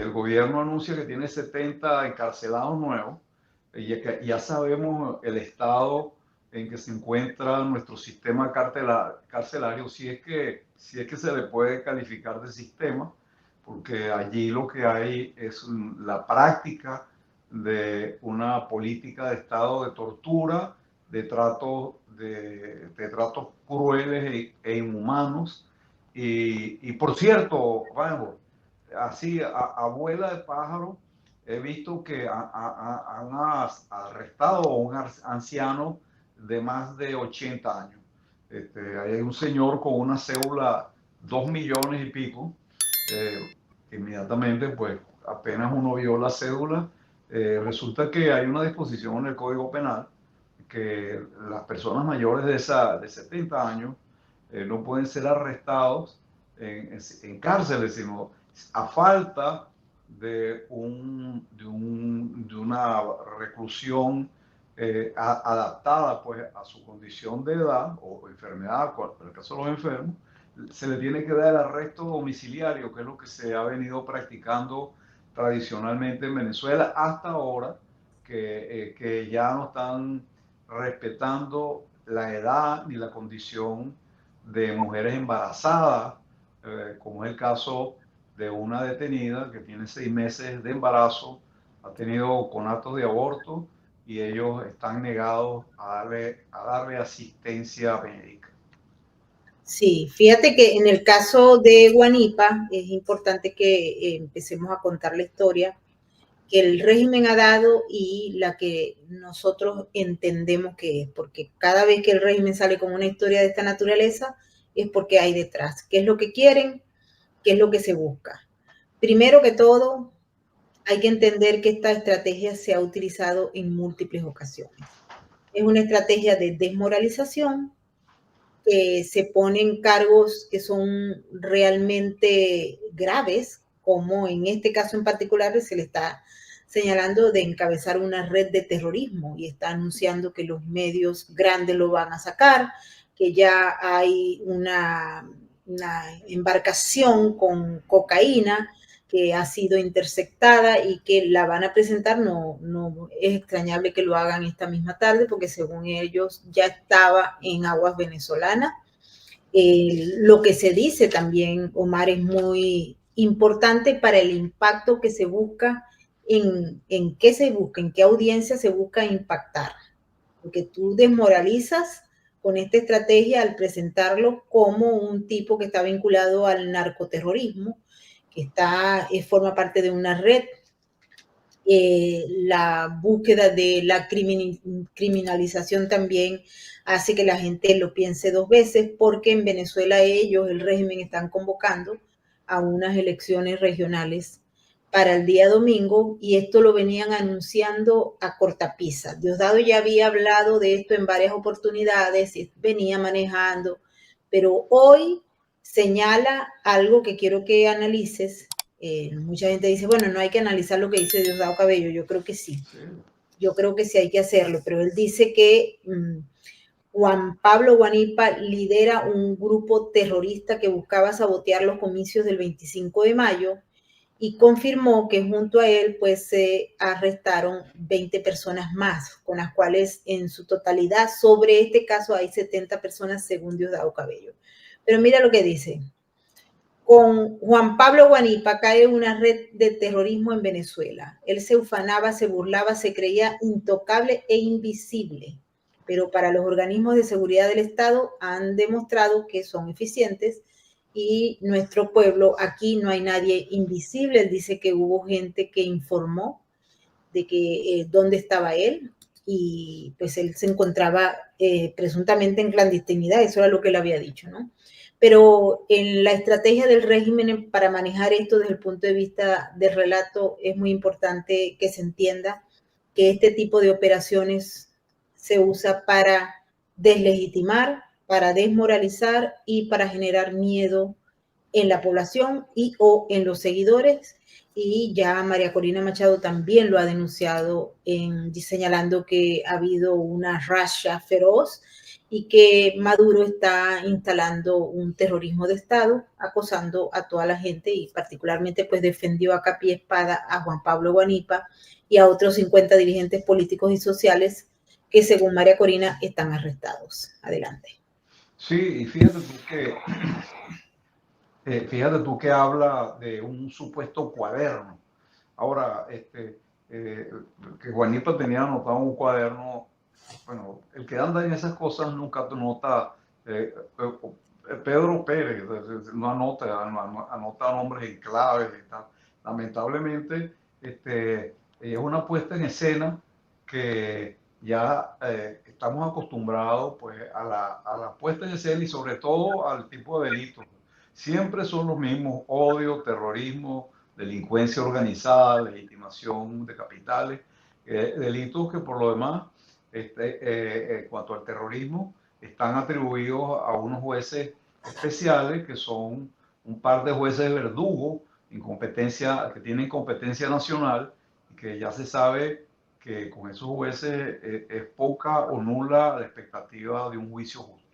El gobierno anuncia que tiene 70 encarcelados nuevos y ya sabemos el estado en que se encuentra nuestro sistema carcelario, si es que se le puede calificar de sistema, porque allí lo que hay es la práctica de una política de estado de tortura, de tratos crueles e inhumanos. Y por cierto, bueno, así, abuela de pájaro, he visto que han arrestado a un anciano de más de 80 años. Hay un señor con una cédula 2 millones y pico. Inmediatamente, pues apenas uno vio la cédula, resulta que hay una disposición en el Código Penal que las personas mayores de 70 años no pueden ser arrestados en cárceles, sino a falta de una reclusión adaptada pues, a su condición de edad o enfermedad, en el caso de los enfermos, se le tiene que dar el arresto domiciliario, que es lo que se ha venido practicando tradicionalmente en Venezuela hasta ahora, que ya no están respetando la edad ni la condición de mujeres embarazadas, como es el caso de una detenida que tiene 6 meses de embarazo, ha tenido conatos de aborto y ellos están negados a darle asistencia médica. Sí, fíjate que en el caso de Guanipa es importante que empecemos a contar la historia que el régimen ha dado y la que nosotros entendemos que es, porque cada vez que el régimen sale con una historia de esta naturaleza es porque hay detrás. ¿Qué es lo que quieren? ¿Qué es lo que se busca? Primero que todo, hay que entender que esta estrategia se ha utilizado en múltiples ocasiones. Es una estrategia de desmoralización, que se ponen cargos que son realmente graves, como en este caso en particular se le está señalando de encabezar una red de terrorismo y está anunciando que los medios grandes lo van a sacar, que ya hay una embarcación con cocaína que ha sido interceptada y que la van a presentar. No es extrañable que lo hagan esta misma tarde porque según ellos ya estaba en aguas venezolanas. Lo que se dice también, Omar, es muy importante para el impacto que se busca, en qué se busca, en qué audiencia se busca impactar. Porque tú desmoralizas con esta estrategia al presentarlo como un tipo que está vinculado al narcoterrorismo, que forma parte de una red. La búsqueda de la criminalización también hace que la gente lo piense dos veces, porque en Venezuela el régimen, están convocando a unas elecciones regionales para el día domingo, y esto lo venían anunciando a cortapisa. Diosdado ya había hablado de esto en varias oportunidades y venía manejando, pero hoy señala algo que quiero que analices. Mucha gente dice, bueno, no hay que analizar lo que dice Diosdado Cabello. Yo creo que sí. Yo creo que sí hay que hacerlo, pero él dice que Juan Pablo Guanipa lidera un grupo terrorista que buscaba sabotear los comicios del 25 de mayo y confirmó que junto a él pues se arrestaron 20 personas más, con las cuales en su totalidad sobre este caso hay 70 personas según Diosdado Cabello. Pero mira lo que dice. Con Juan Pablo Guanipa cae una red de terrorismo en Venezuela. Él se ufanaba, se burlaba, se creía intocable e invisible, pero para los organismos de seguridad del Estado han demostrado que son eficientes y nuestro pueblo, aquí no hay nadie invisible. Él dice que hubo gente que informó de que dónde estaba él, y pues él se encontraba presuntamente en clandestinidad. Eso era lo que él había dicho, ¿no? Pero en la estrategia del régimen para manejar esto desde el punto de vista del relato es muy importante que se entienda que este tipo de operaciones se usa para deslegitimar, para desmoralizar y para generar miedo en la población y o en los seguidores. Y ya María Corina Machado también lo ha denunciado, señalando que ha habido una racha feroz y que Maduro está instalando un terrorismo de Estado, acosando a toda la gente y particularmente pues defendió a capa y espada a Juan Pablo Guanipa y a otros 50 dirigentes políticos y sociales que según María Corina están arrestados. Adelante. Sí, y fíjate tú que habla de un supuesto cuaderno. Ahora, que Juanito tenía anotado un cuaderno, bueno, el que anda en esas cosas nunca nota, Pedro Pérez no anota, anota nombres en claves y tal. Lamentablemente, es una puesta en escena que ya estamos acostumbrados pues, a la puesta en escena y sobre todo al tipo de delitos. Siempre son los mismos: odio, terrorismo, delincuencia organizada, legitimación de capitales, delitos que por lo demás, en cuanto al terrorismo, están atribuidos a unos jueces especiales que son un par de jueces verdugo que tienen competencia nacional y que ya se sabe que con esos jueces es poca o nula la expectativa de un juicio justo.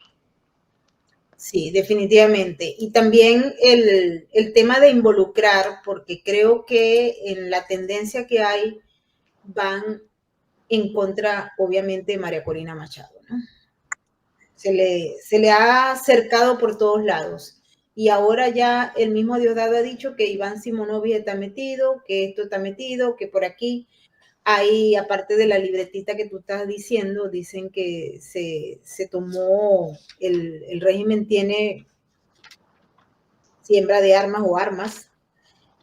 Sí, definitivamente. Y también el tema de involucrar, porque creo que en la tendencia que hay van en contra, obviamente, de María Corina Machado, ¿no? Se le ha cercado por todos lados. Y ahora ya el mismo Diosdado ha dicho que Iván Simonovic está metido, que esto está metido, que por aquí hay, aparte de la libretita que tú estás diciendo, dicen que se tomó, el régimen tiene siembra de armas o armas,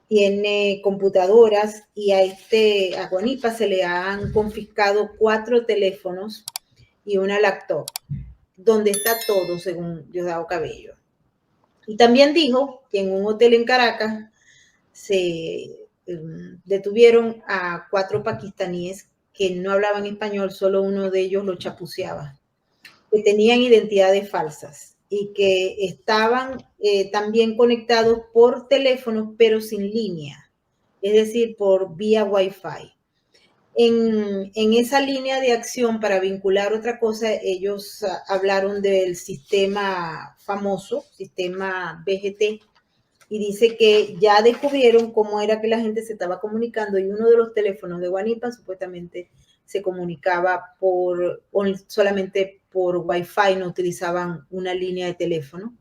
tiene computadoras y a Guanipa se le han confiscado 4 teléfonos y una laptop, donde está todo, según Diosdado Cabello. Y también dijo que en un hotel en Caracas se detuvieron a 4 pakistaníes que no hablaban español, solo uno de ellos lo chapuceaba, que tenían identidades falsas y que estaban también conectados por teléfono, pero sin línea, es decir, por vía Wi-Fi. En esa línea de acción para vincular otra cosa, ellos hablaron del sistema famoso, sistema BGT, y dice que ya descubrieron cómo era que la gente se estaba comunicando y uno de los teléfonos de Guanipa supuestamente se comunicaba solamente por Wi-Fi, no utilizaban una línea de teléfono.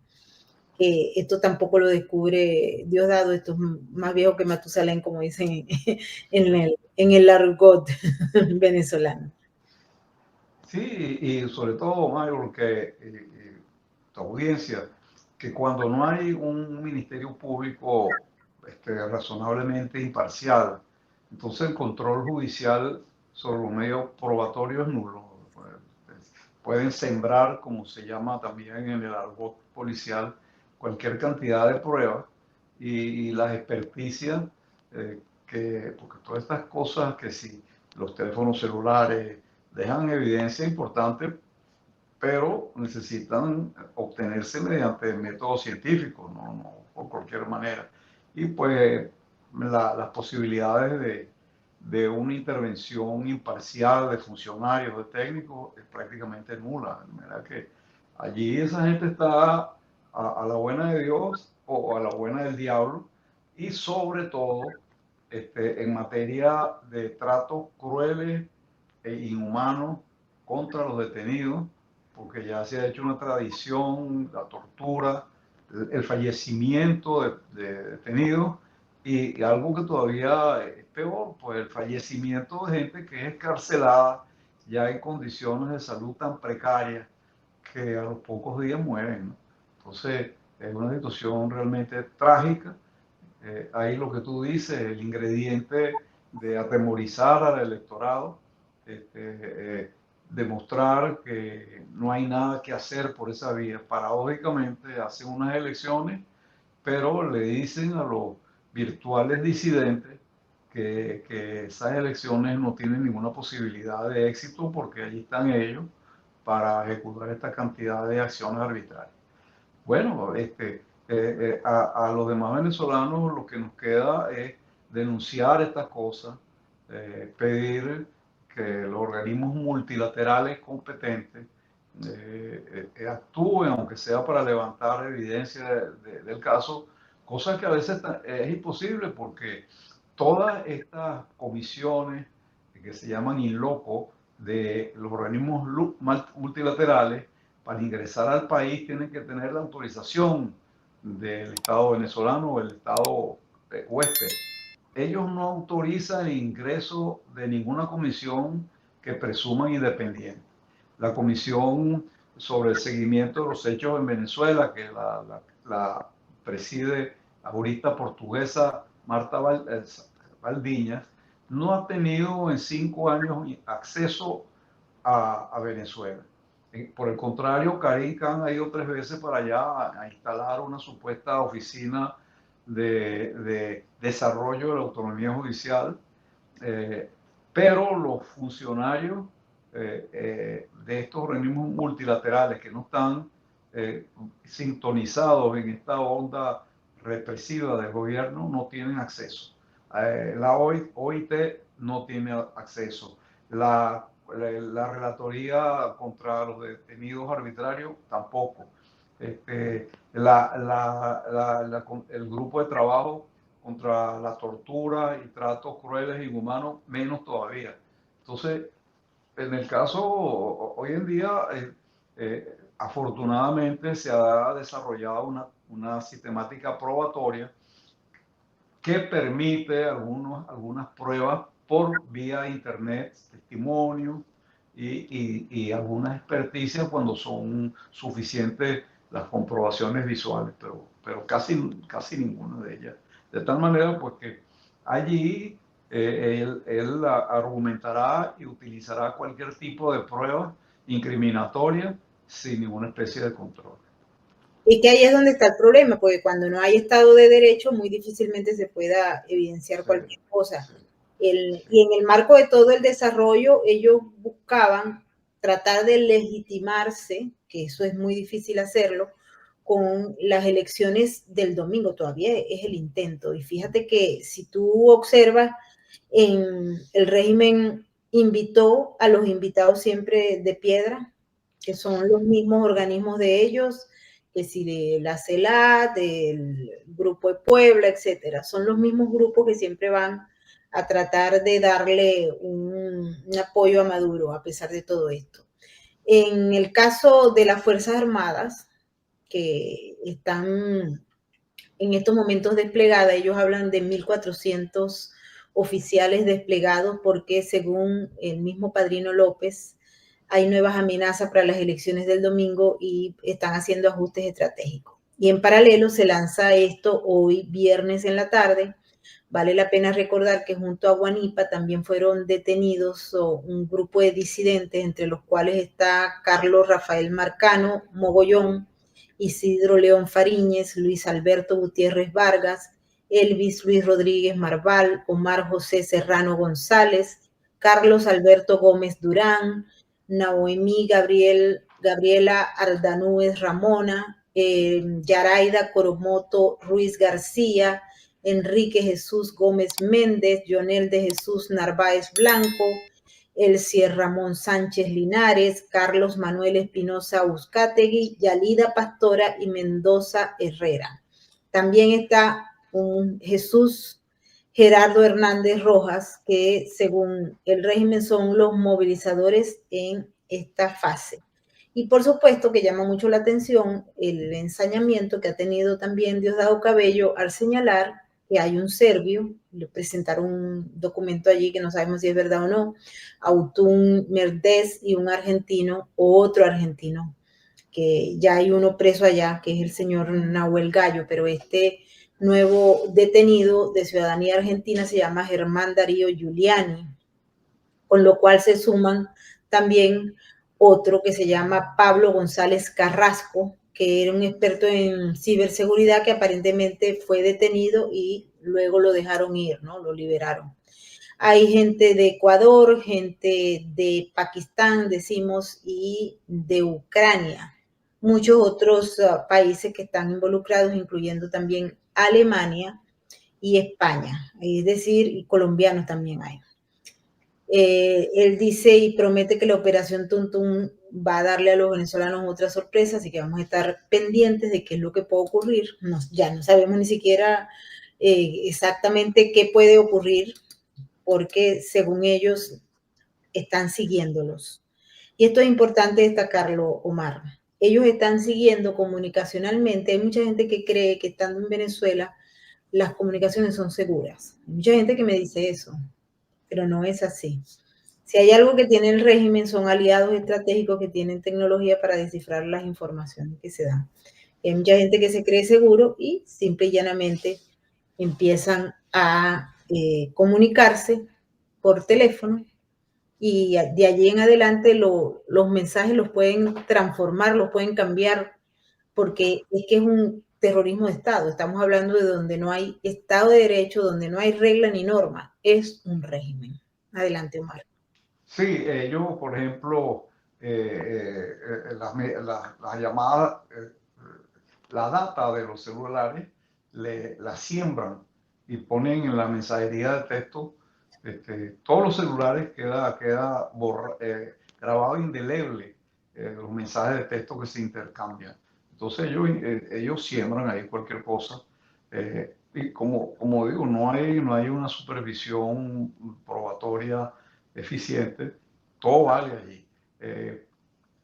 Esto tampoco lo descubre Diosdado, esto es más viejo que Matusalén, como dicen en el argot venezolano. Sí, y sobre todo, Mario, que tu audiencia, que cuando no hay un ministerio público razonablemente imparcial, entonces el control judicial sobre los medios probatorios es nulo. Pueden sembrar, como se llama también en el argot policial, cualquier cantidad de pruebas y las experticias, porque todas estas cosas que si los teléfonos celulares dejan evidencia importante, pero necesitan obtenerse mediante métodos científicos, no por cualquier manera. Y pues las posibilidades de una intervención imparcial de funcionarios, de técnicos, es prácticamente nula. De manera que allí esa gente está a la buena de Dios o a la buena del diablo, y sobre todo en materia de tratos crueles e inhumanos contra los detenidos, porque ya se ha hecho una tradición, la tortura, el fallecimiento de detenidos, y algo que todavía es peor, pues el fallecimiento de gente que es escarcelada ya en condiciones de salud tan precarias que a los pocos días mueren, ¿no? Entonces es una situación realmente trágica. Ahí lo que tú dices, el ingrediente de atemorizar al electorado, demostrar que no hay nada que hacer por esa vía. Paradójicamente hacen unas elecciones, pero le dicen a los virtuales disidentes que esas elecciones no tienen ninguna posibilidad de éxito porque allí están ellos para ejecutar esta cantidad de acciones arbitrarias. Bueno, a los demás venezolanos lo que nos queda es denunciar estas cosas, pedir que los organismos multilaterales competentes actúen, aunque sea para levantar evidencia del caso, cosa que a veces es imposible porque todas estas comisiones que se llaman in loco de los organismos multilaterales para ingresar al país tienen que tener la autorización del Estado venezolano o el Estado huésped. Ellos no autorizan el ingreso de ninguna comisión que presuman independiente. La comisión sobre el seguimiento de los hechos en Venezuela, que la preside la jurista portuguesa Marta Valdiñas, no ha tenido en 5 años acceso a Venezuela. Por el contrario, Karim Khan ha ido 3 veces para allá a instalar una supuesta oficina de desarrollo de la autonomía judicial, pero los funcionarios de estos organismos multilaterales que no están sintonizados en esta onda represiva del gobierno no tienen acceso. La OIT no tiene acceso. La relatoría contra los detenidos arbitrarios tampoco. El grupo de trabajo contra la tortura y tratos crueles e inhumanos, menos todavía. Entonces, en el caso, hoy en día, afortunadamente se ha desarrollado una sistemática probatoria que permite algunas pruebas por vía internet, testimonios y algunas experticias cuando son suficientes las comprobaciones visuales, pero casi ninguna de ellas. De tal manera pues que allí él argumentará y utilizará cualquier tipo de prueba incriminatoria sin ninguna especie de control. Y que ahí es donde está el problema, porque cuando no hay Estado de Derecho, muy difícilmente se pueda evidenciar cualquier cosa. Y en el marco de todo el desarrollo, ellos buscaban tratar de legitimarse, que eso es muy difícil hacerlo, con las elecciones del domingo, todavía es el intento. Y fíjate que si tú observas, el régimen invitó a los invitados siempre de piedra, que son los mismos organismos de ellos, que si de la CELAC, del Grupo de Puebla, etcétera. Son los mismos grupos que siempre van a tratar de darle un apoyo a Maduro a pesar de todo esto. En el caso de las Fuerzas Armadas, que están en estos momentos desplegadas, ellos hablan de 1.400 oficiales desplegados porque según el mismo Padrino López, hay nuevas amenazas para las elecciones del domingo y están haciendo ajustes estratégicos. Y en paralelo se lanza esto hoy viernes en la tarde. Vale la pena recordar que junto a Guanipa también fueron detenidos un grupo de disidentes, entre los cuales está Carlos Rafael Marcano Mogollón, Isidro León Fariñez, Luis Alberto Gutiérrez Vargas, Elvis Luis Rodríguez Marval, Omar José Serrano González, Carlos Alberto Gómez Durán, Noemí Gabriela Ardanúez Ramona, Yaraida Coromoto Ruiz García, Enrique Jesús Gómez Méndez, Jonel de Jesús Narváez Blanco, Elcier Ramón Sánchez Linares, Carlos Manuel Espinosa Uzcategui, Yalida Pastora y Mendoza Herrera. También está un Jesús Gerardo Hernández Rojas, que según el régimen son los movilizadores en esta fase. Y por supuesto que llama mucho la atención el ensañamiento que ha tenido también Diosdado Cabello al señalar que hay un serbio, le presentaron un documento allí que no sabemos si es verdad o no, Autun Merdés, y un argentino, otro argentino, que ya hay uno preso allá, que es el señor Nahuel Gallo, pero este nuevo detenido de ciudadanía argentina se llama Germán Darío Giuliani, con lo cual se suman también otro que se llama Pablo González Carrasco, que era un experto en ciberseguridad que aparentemente fue detenido y luego lo dejaron ir, ¿no? Lo liberaron. Hay gente de Ecuador, gente de Pakistán, decimos, y de Ucrania. Muchos otros países que están involucrados, incluyendo también Alemania y España, es decir, y colombianos también hay. Él dice y promete que la operación Tuntún va a darle a los venezolanos otra sorpresa, así que vamos a estar pendientes de qué es lo que puede ocurrir. Ya no sabemos ni siquiera exactamente qué puede ocurrir, porque según ellos están siguiéndolos. Y esto es importante destacarlo, Omar. Ellos están siguiendo comunicacionalmente. Hay mucha gente que cree que estando en Venezuela las comunicaciones son seguras. Hay mucha gente que me dice eso, pero no es así. Si hay algo que tiene el régimen, son aliados estratégicos que tienen tecnología para descifrar las informaciones que se dan. Hay mucha gente que se cree seguro y simple y llanamente empiezan a comunicarse por teléfono y de allí en adelante los mensajes los pueden transformar, los pueden cambiar, porque es que es un terrorismo de Estado. Estamos hablando de donde no hay Estado de Derecho, donde no hay regla ni norma. Es un régimen. Adelante, Omar. Sí, ellos, por ejemplo, las llamadas, la data de los celulares, la siembran y ponen en la mensajería de texto, todos los celulares queda grabado indeleble los mensajes de texto que se intercambian. Entonces ellos siembran ahí cualquier cosa. Y como digo, no hay una supervisión probatoria eficiente, todo vale allí.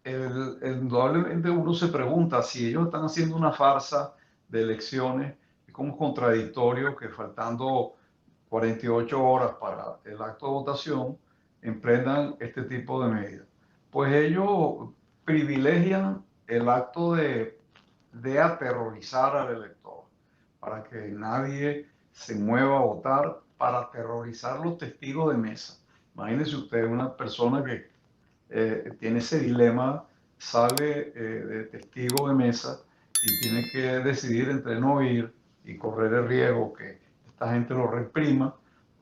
Indudablemente uno se pregunta si ellos están haciendo una farsa de elecciones, es como contradictorio que faltando 48 horas para el acto de votación emprendan este tipo de medidas. Pues ellos privilegian el acto de aterrorizar al elector, para que nadie se mueva a votar, para aterrorizar los testigos de mesa. Imagínense usted una persona que tiene ese dilema, sale de testigo de mesa y tiene que decidir entre no ir y correr el riesgo que esta gente lo reprima,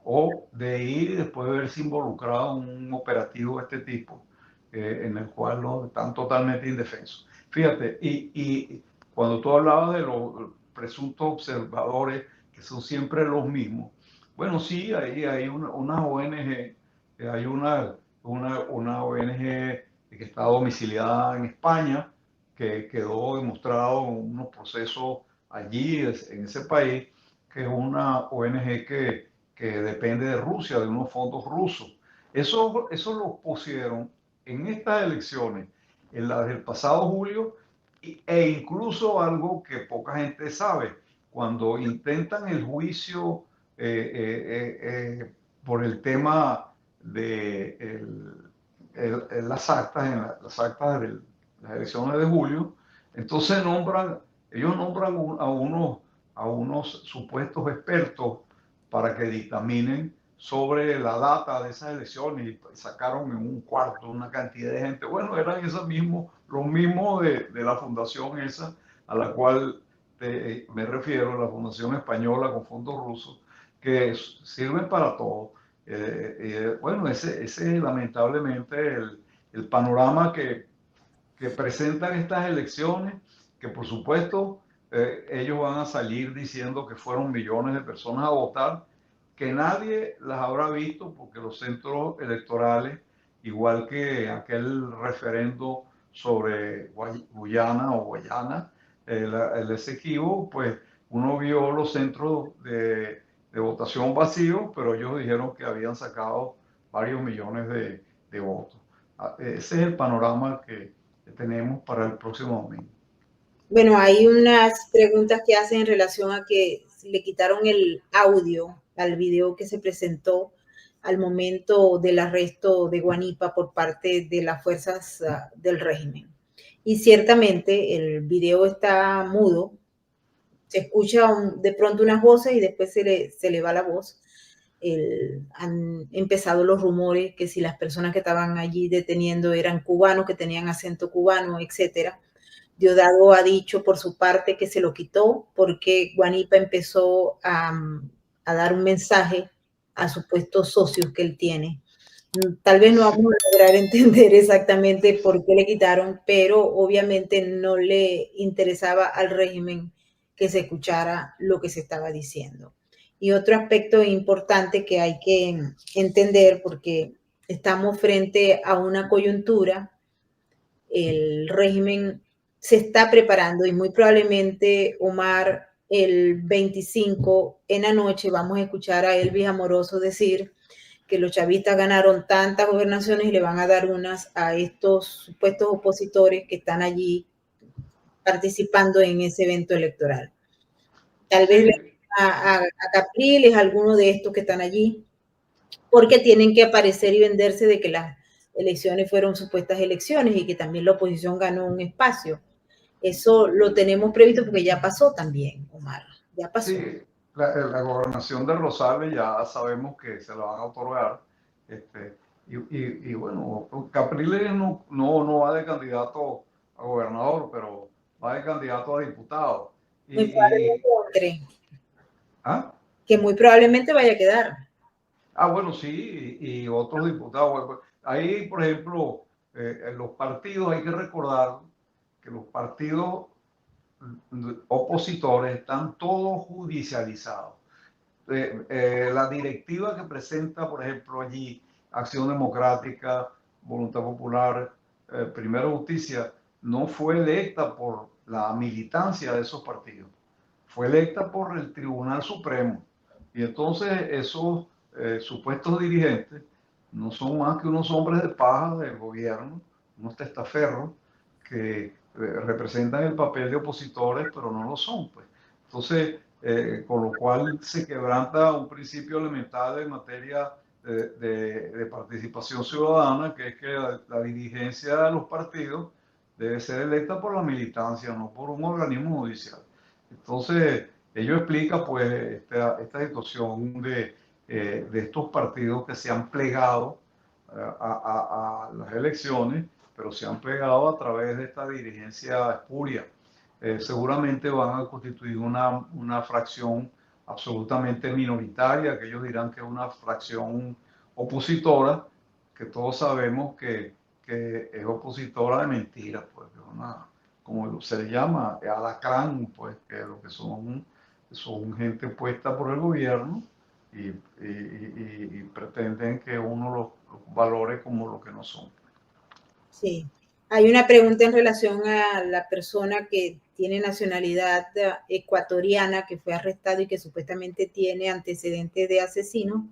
o de ir y después de verse involucrado en un operativo de este tipo, en el cual no están totalmente indefensos. Fíjate, y cuando tú hablabas de los presuntos observadores, que son siempre los mismos, bueno, sí, hay una ONG, hay una ONG que está domiciliada en España, que quedó demostrado en unos procesos allí, en ese país, que es una ONG que depende de Rusia, de unos fondos rusos. Eso lo pusieron en estas elecciones, en las del pasado julio, e incluso algo que poca gente sabe, cuando intentan el juicio por el tema de las actas de las elecciones de julio, entonces ellos nombran a unos supuestos expertos para que dictaminen sobre la data de esas elecciones, y sacaron en un cuarto una cantidad de gente. Bueno, eran los mismos de la fundación esa a la cual me refiero, la Fundación Española con fondos rusos, que sirven para todo. Bueno, ese es lamentablemente el panorama que presentan estas elecciones, que por supuesto ellos van a salir diciendo que fueron millones de personas a votar, que nadie las habrá visto porque los centros electorales, igual que aquel referendo sobre Guyana o Guayana, el Esequibo, pues uno vio los centros de votación vacíos, pero ellos dijeron que habían sacado varios millones de votos. Ese es el panorama que tenemos para el próximo domingo. Bueno, hay unas preguntas que hacen en relación a que le quitaron el audio al video que se presentó al momento del arresto de Guanipa por parte de las fuerzas del régimen. Y ciertamente el video está mudo, se escucha de pronto unas voces y después se le va la voz. Han empezado los rumores que si las personas que estaban allí deteniendo eran cubanos, que tenían acento cubano, etcétera. Diosdado ha dicho por su parte que se lo quitó porque Guanipa empezó a dar un mensaje a supuestos socios que él tiene. Tal vez no vamos a lograr entender exactamente por qué le quitaron, pero obviamente no le interesaba al régimen que se escuchara lo que se estaba diciendo. Y otro aspecto importante que hay que entender, porque estamos frente a una coyuntura. El régimen se está preparando y muy probablemente, Omar, el 25 en la noche vamos a escuchar a Elvis Amoroso decir que los chavistas ganaron tantas gobernaciones y le van a dar unas a estos supuestos opositores que están allí participando en ese evento electoral. Tal vez Sí, a Capriles, alguno de estos que están allí, porque tienen que aparecer y venderse de que las elecciones fueron supuestas elecciones y que también la oposición ganó un espacio. Eso lo tenemos previsto porque ya pasó también, Omar, ya pasó. sí, la gobernación de Rosales ya sabemos que se la van a otorgar. Este, y bueno, Capriles no va de candidato a gobernador, pero va de candidato a diputado. Muy probablemente, André, ¿Ah? que muy probablemente vaya a quedar. Bueno, sí, y otros diputados. Bueno, ahí, por ejemplo, en los partidos hay que recordar que los partidos opositores están todos judicializados. La directiva que presenta, por ejemplo, allí Acción Democrática, Voluntad Popular, Primero Justicia, no fue electa por la militancia de esos partidos, fue electa por el Tribunal Supremo. Y entonces esos supuestos dirigentes no son más que unos hombres de paja del gobierno, unos testaferros que representan el papel de opositores, pero no lo son, pues. Entonces, con lo cual se quebranta un principio elemental en materia de participación ciudadana, que es que la dirigencia de los partidos debe ser electa por la militancia, no por un organismo judicial. Entonces, ello explica pues esta situación de estos partidos que se han plegado a las elecciones, pero se han plegado a través de esta dirigencia espuria. Seguramente van a constituir una fracción absolutamente minoritaria, que ellos dirán que es una fracción opositora, que todos sabemos que es opositora de mentiras, pues, como se le llama, alacrán, pues, que lo que son gente puesta por el gobierno y pretenden que uno los valore como lo que no son. Sí. Hay una pregunta en relación a la persona que tiene nacionalidad ecuatoriana, que fue arrestado y que supuestamente tiene antecedentes de asesino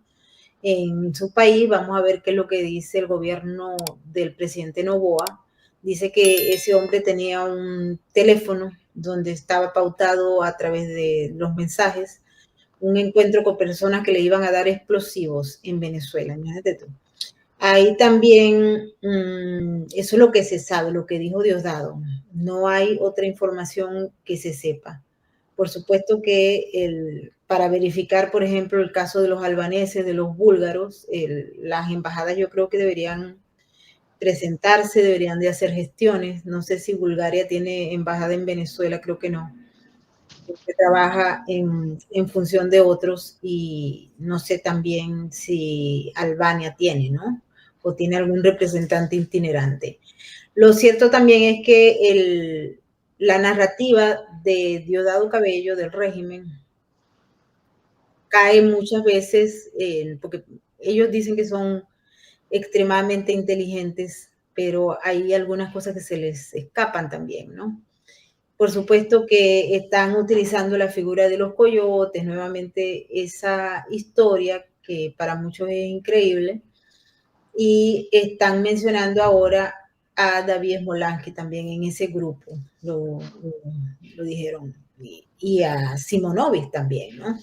en su país. Vamos a ver qué es lo que dice el gobierno del presidente Noboa. Dice que ese hombre tenía un teléfono donde estaba pautado a través de los mensajes un encuentro con personas que le iban a dar explosivos en Venezuela. Imagínate tú. Ahí también, eso es lo que se sabe, lo que dijo Diosdado. No hay otra información que se sepa. Por supuesto que para verificar, por ejemplo, el caso de los albaneses, de los búlgaros, las embajadas yo creo que deberían presentarse, deberían de hacer gestiones. No sé si Bulgaria tiene embajada en Venezuela, creo que no. Que trabaja en función de otros y no sé también si Albania tiene, ¿no? O tiene algún representante itinerante. Lo cierto también es que la narrativa de Diosdado Cabello, del régimen, cae muchas veces, porque ellos dicen que son extremadamente inteligentes, pero hay algunas cosas que se les escapan también, ¿no? Por supuesto que están utilizando la figura de los coyotes, nuevamente esa historia que para muchos es increíble, y están mencionando ahora a David Smolansky también en ese grupo, lo dijeron, y a Simonovic también, ¿no?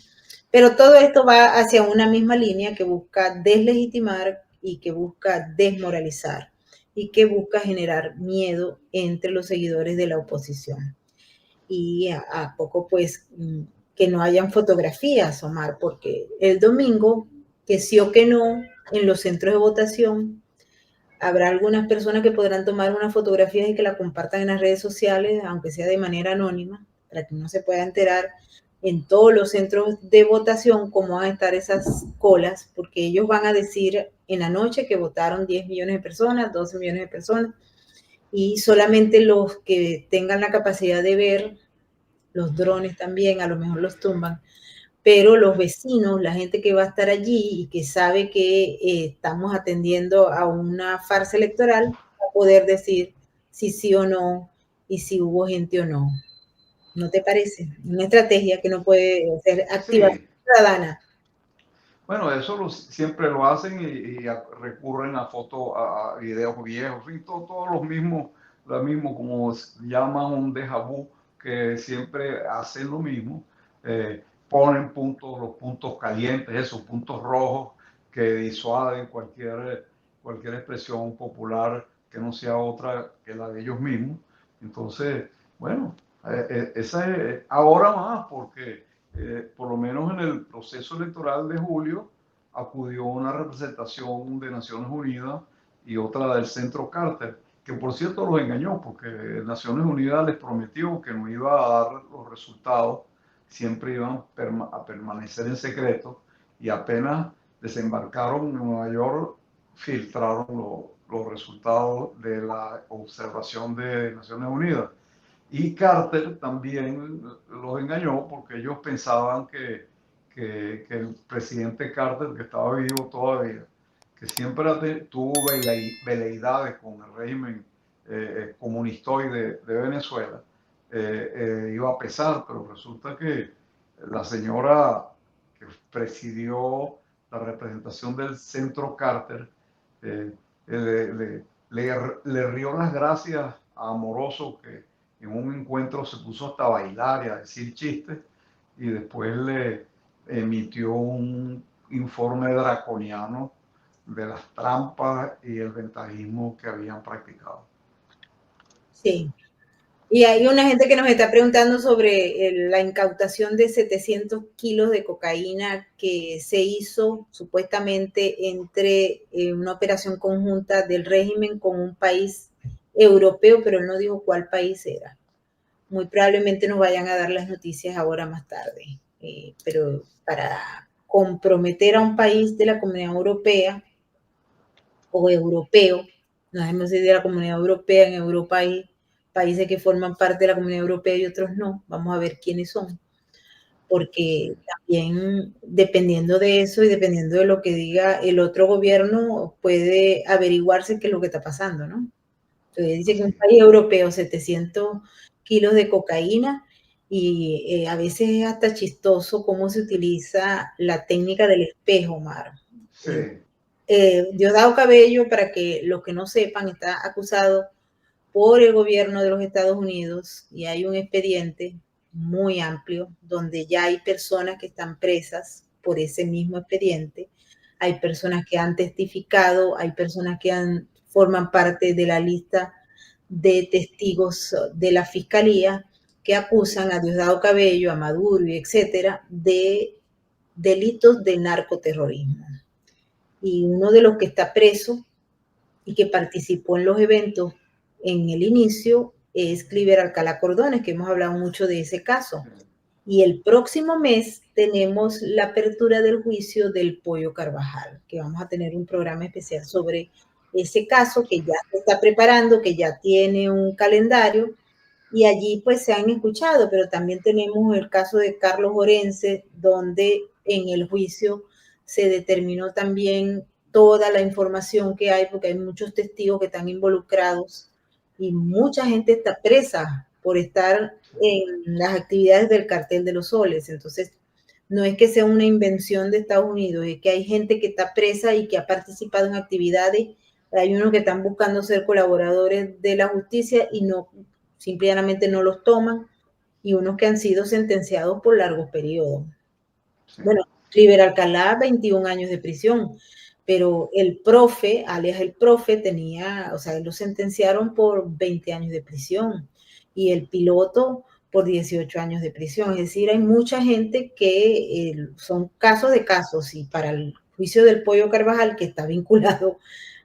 Pero todo esto va hacia una misma línea que busca deslegitimar y que busca desmoralizar y que busca generar miedo entre los seguidores de la oposición. Y a poco pues que no hayan fotografías, Omar, porque el domingo, que sí o que no, en los centros de votación, habrá algunas personas que podrán tomar unas fotografías y que la compartan en las redes sociales, aunque sea de manera anónima, para que no se pueda enterar en todos los centros de votación cómo van a estar esas colas, porque ellos van a decir en la noche que votaron 10 millones de personas, 12 millones de personas, y solamente los que tengan la capacidad de ver, los drones también, a lo mejor los tumban, pero los vecinos, la gente que va a estar allí y que sabe que estamos atendiendo a una farsa electoral, va a poder decir si sí o no y si hubo gente o no. ¿No te parece? Una estrategia que no puede ser activación Sí, ciudadana. bueno, eso siempre lo hacen y recurren a fotos, a videos viejos, y todos los mismos, lo mismo como llaman un déjà vu, que siempre hacen lo mismo, ponen los puntos calientes, esos puntos rojos que disuaden cualquier expresión popular que no sea otra que la de ellos mismos. Entonces, bueno, esa es ahora más porque por lo menos en el proceso electoral de julio, acudió una representación de Naciones Unidas y otra del Centro Carter, que por cierto los engañó, porque Naciones Unidas les prometió que no iba a dar los resultados, siempre iban a permanecer en secreto, y apenas desembarcaron en Nueva York, filtraron los resultados de la observación de Naciones Unidas. Y Carter también los engañó porque ellos pensaban que el presidente Carter, que estaba vivo todavía, que siempre tuvo veleidades con el régimen comunistoide de Venezuela, iba a pesar, pero resulta que la señora que presidió la representación del Centro Carter eh, le rió las gracias a Amoroso, que en un encuentro se puso hasta a bailar y a decir chistes, y después le emitió un informe draconiano de las trampas y el ventajismo que habían practicado. Sí. Y hay una gente que nos está preguntando sobre la incautación de 700 kilos de cocaína que se hizo supuestamente entre una operación conjunta del régimen con un país europeo, pero él no dijo cuál país era. Muy probablemente nos vayan a dar las noticias ahora más tarde. Pero para comprometer a un país de la Comunidad Europea o europeo, no sabemos si de la Comunidad Europea, en Europa hay países que forman parte de la Comunidad Europea y otros no, vamos a ver quiénes son, porque también dependiendo de eso y dependiendo de lo que diga el otro gobierno, puede averiguarse qué es lo que está pasando, ¿no? Entonces dice que un Así. país europeo, 700 kilos de cocaína, y a veces es hasta chistoso cómo se utiliza la técnica del espejo, Mar. Sí. Diosdado Cabello, para que los que no sepan, está acusado por el gobierno de los Estados Unidos y hay un expediente muy amplio donde ya hay personas que están presas por ese mismo expediente, hay personas que han testificado, hay personas que forman parte de la lista de testigos de la fiscalía que acusan a Diosdado Cabello, a Maduro, etcétera, de delitos de narcoterrorismo. Y uno de los que está preso y que participó en los eventos en el inicio es Cliver Alcalá Cordones, que hemos hablado mucho de ese caso. Y el próximo mes tenemos la apertura del juicio del Pollo Carvajal, que vamos a tener un programa especial sobre ese caso que ya se está preparando, que ya tiene un calendario, y allí pues se han escuchado, pero también tenemos el caso de Carlos Orense, donde en el juicio se determinó también toda la información que hay, porque hay muchos testigos que están involucrados y mucha gente está presa por estar en las actividades del cartel de los soles. Entonces, no es que sea una invención de Estados Unidos, es que hay gente que está presa y que ha participado en actividades. Hay unos que están buscando ser colaboradores de la justicia y no, simplemente no los toman, y unos que han sido sentenciados por largos periodos. Sí. Bueno, Cliver Alcalá, 21 años de prisión, pero el profe, alias el profe, tenía, o sea, lo sentenciaron por 20 años de prisión y el piloto por 18 años de prisión. Es decir, hay mucha gente que son casos de casos, y para el juicio del Pollo Carvajal, que está vinculado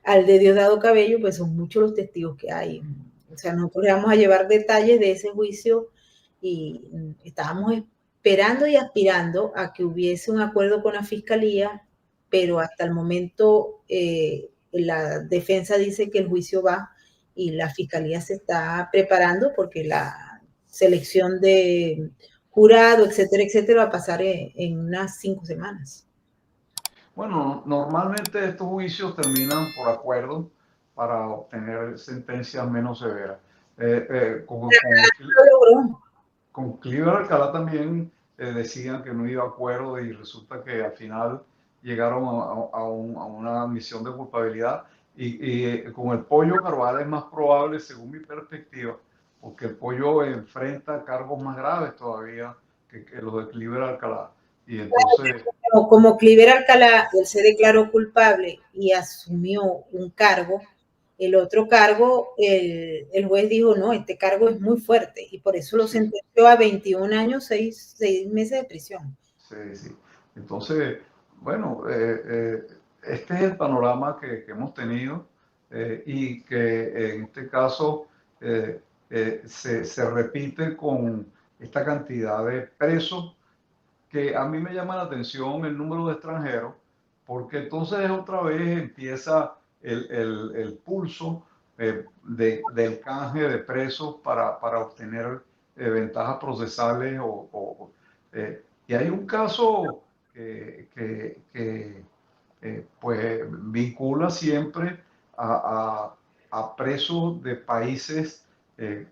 al de Diosdado Cabello, pues son muchos los testigos que hay. O sea, nosotros le vamos a llevar detalles de ese juicio y estábamos esperando y aspirando a que hubiese un acuerdo con la fiscalía, pero hasta el momento la defensa dice que el juicio va y la fiscalía se está preparando porque la selección de jurado, etcétera, etcétera, va a pasar en unas 5 semanas. Bueno, normalmente estos juicios terminan por acuerdo para obtener sentencias menos severas. Eh, eh, con, con, con Cliver Alcalá también decían que no iba a acuerdo y resulta que al final llegaron a una admisión de culpabilidad y con el Pollo Carvalho es más probable, según mi perspectiva, porque el Pollo enfrenta cargos más graves todavía que los de Cliver Alcalá. Y entonces... Como Cliver Alcalá, él se declaró culpable y asumió un cargo, el otro cargo, el juez dijo, no, este cargo es muy fuerte y por eso lo Sí. sentenció a 21 años, 6 meses de prisión. Sí, sí. Entonces, bueno, este es el panorama que hemos tenido y que en este caso se repite con esta cantidad de presos que a mí me llama la atención el número de extranjeros, porque entonces otra vez empieza el pulso del canje de presos para obtener ventajas procesales y hay un caso que pues vincula siempre a, a presos de países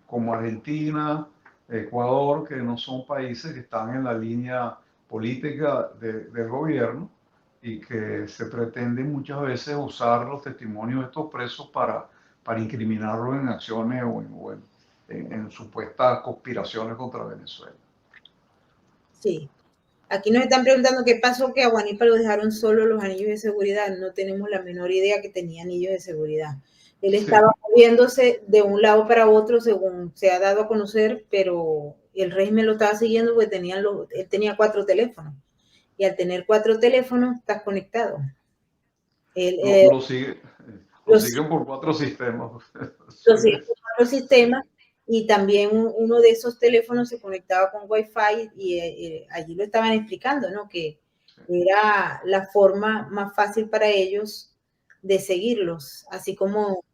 como Argentina, Ecuador, que no son países que están en la línea política del gobierno y que se pretende muchas veces usar los testimonios de estos presos para incriminarlos en acciones en supuestas conspiraciones contra Venezuela. Sí. Aquí nos están preguntando qué pasó que a Guanipa lo dejaron solo los anillos de seguridad. No tenemos la menor idea que tenía anillos de seguridad. Él estaba moviéndose de un lado para otro, según se ha dado a conocer, pero el régimen lo estaba siguiendo porque él tenía 4 teléfonos. Y al tener 4 teléfonos, estás conectado. Lo siguen por 4 sistemas. Los sistemas y también uno de esos teléfonos se conectaba con Wi-Fi y allí lo estaban explicando, ¿no? Que era la forma más fácil para ellos de seguirlos, así como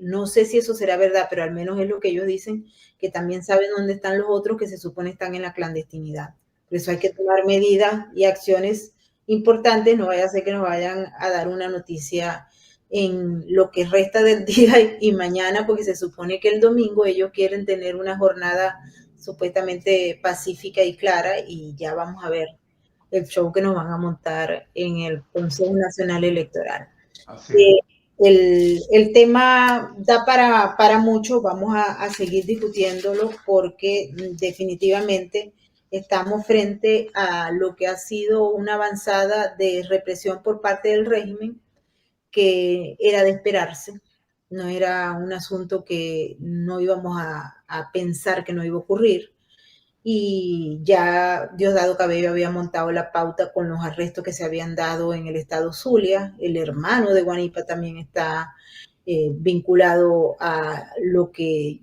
no sé si eso será verdad, pero al menos es lo que ellos dicen, que también saben dónde están los otros que se supone están en la clandestinidad. Por eso hay que tomar medidas y acciones importantes, no vaya a ser que nos vayan a dar una noticia en lo que resta del día y mañana, porque se supone que el domingo ellos quieren tener una jornada supuestamente pacífica y clara y ya vamos a ver el show que nos van a montar en el Consejo Nacional Electoral. El tema da para mucho, vamos a seguir discutiéndolo porque definitivamente estamos frente a lo que ha sido una avanzada de represión por parte del régimen que era de esperarse, no era un asunto que no íbamos a pensar que no iba a ocurrir. Y ya Diosdado Cabello había montado la pauta con los arrestos que se habían dado en el estado Zulia. El hermano de Guanipa también está vinculado a lo que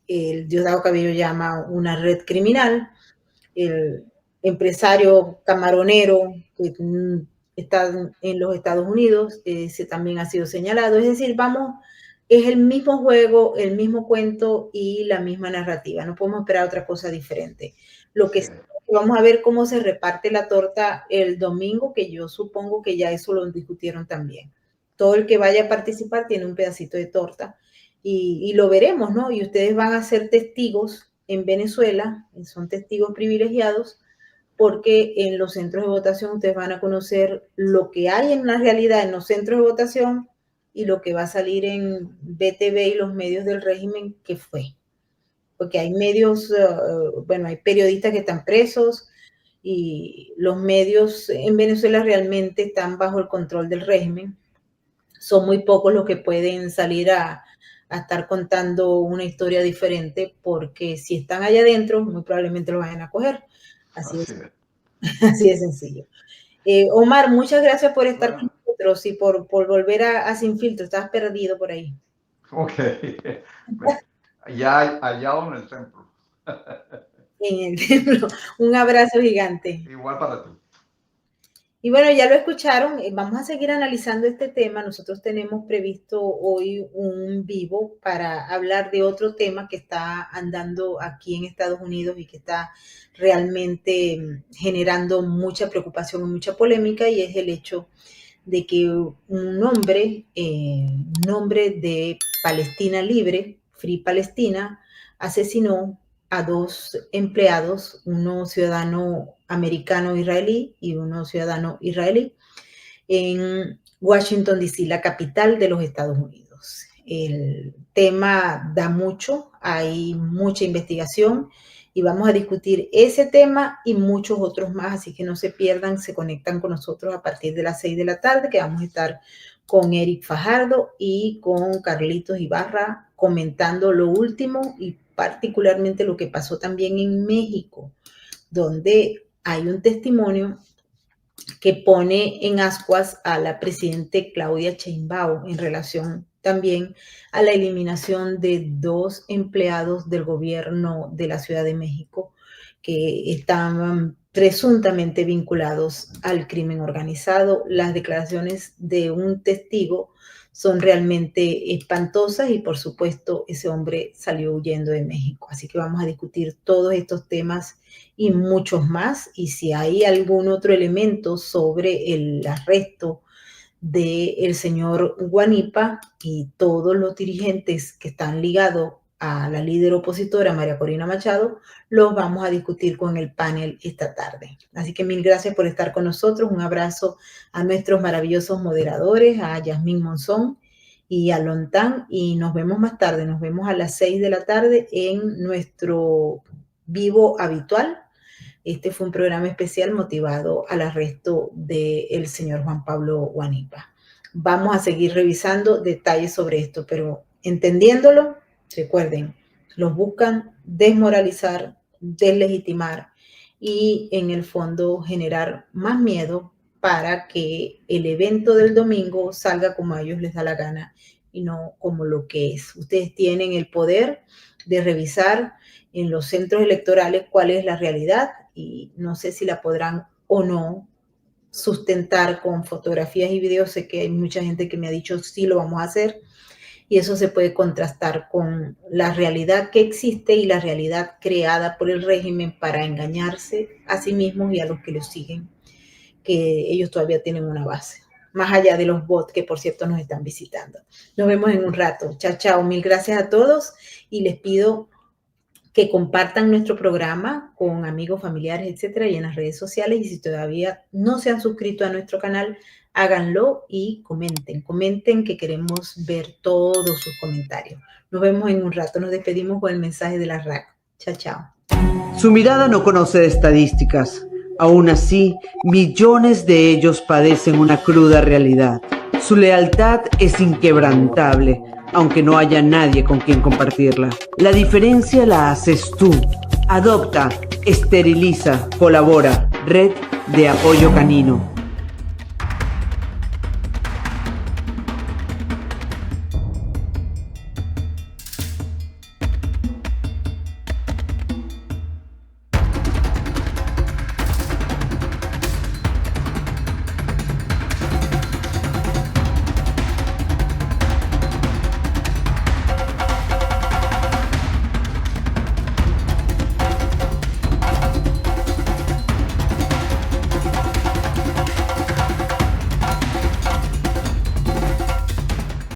el Diosdado Cabello llama una red criminal. El empresario camaronero que está en los Estados Unidos, ese también ha sido señalado. Es decir, es el mismo juego, el mismo cuento y la misma narrativa. No podemos esperar otra cosa diferente. Lo que vamos a ver cómo se reparte la torta el domingo, que yo supongo que ya eso lo discutieron también. Todo el que vaya a participar tiene un pedacito de torta y lo veremos, ¿no? Y ustedes van a ser testigos en Venezuela, son testigos privilegiados, porque en los centros de votación ustedes van a conocer lo que hay en la realidad en los centros de votación y lo que va a salir en BTV y los medios del régimen que fue. Porque hay medios, bueno, hay periodistas que están presos y los medios en Venezuela realmente están bajo el control del régimen. Son muy pocos los que pueden salir a estar contando una historia diferente porque si están allá adentro, muy probablemente lo vayan a coger. Así de sencillo. Omar, muchas gracias por estar con nosotros y por volver a Sin Filtro. Estabas perdido por ahí. Ok. Allá en el templo. En el templo. Un abrazo gigante. Igual para ti. Y bueno, ya lo escucharon, vamos a seguir analizando este tema. Nosotros tenemos previsto hoy un vivo para hablar de otro tema que está andando aquí en Estados Unidos y que está realmente generando mucha preocupación y mucha polémica, y es el hecho de que un hombre de Palestina Libre, Free Palestina, asesinó a 2 empleados, uno ciudadano americano israelí y uno ciudadano israelí, en Washington, D.C., la capital de los Estados Unidos. El tema da mucho, hay mucha investigación y vamos a discutir ese tema y muchos otros más, así que no se pierdan, se conectan con nosotros a partir de las 6 de la tarde, que vamos a estar con Eric Fajardo y con Carlitos Ibarra comentando lo último y particularmente lo que pasó también en México, donde hay un testimonio que pone en ascuas a la presidente Claudia Sheinbaum en relación también a la eliminación de 2 empleados del gobierno de la Ciudad de México que estaban presuntamente vinculados al crimen organizado. Las declaraciones de un testigo son realmente espantosas y por supuesto ese hombre salió huyendo de México. Así que vamos a discutir todos estos temas y muchos más, y si hay algún otro elemento sobre el arresto del señor Guanipa y todos los dirigentes que están ligados a la líder opositora María Corina Machado, los vamos a discutir con el panel esta tarde. Así que mil gracias por estar con nosotros. Un abrazo a nuestros maravillosos moderadores, a Yasmín Monzón y a Lontán, y nos vemos más tarde. Nos vemos a las 6 de la tarde en nuestro vivo habitual. Este fue un programa especial motivado al arresto del señor Juan Pablo Guanipa. Vamos a seguir revisando detalles sobre esto, pero entendiéndolo, recuerden, los buscan desmoralizar, deslegitimar y en el fondo generar más miedo para que el evento del domingo salga como a ellos les da la gana y no como lo que es. Ustedes tienen el poder de revisar en los centros electorales cuál es la realidad, y no sé si la podrán o no sustentar con fotografías y videos. Sé que hay mucha gente que me ha dicho sí lo vamos a hacer, y eso se puede contrastar con la realidad que existe y la realidad creada por el régimen para engañarse a sí mismos y a los que los siguen, que ellos todavía tienen una base, más allá de los bots que por cierto nos están visitando. Nos vemos en un rato. Chao, chao. Mil gracias a todos y les pido que compartan nuestro programa con amigos, familiares, etcétera, y en las redes sociales. Y si todavía no se han suscrito a nuestro canal, háganlo y comenten que queremos ver todos sus comentarios. Nos vemos en un rato. Nos despedimos con el mensaje de la RAC. Chao, chao. Su mirada no conoce de estadísticas. Aún así, millones de ellos padecen una cruda realidad. Su lealtad es inquebrantable, aunque no haya nadie con quien compartirla. La diferencia la haces tú. Adopta, esteriliza, colabora. Red de Apoyo Canino.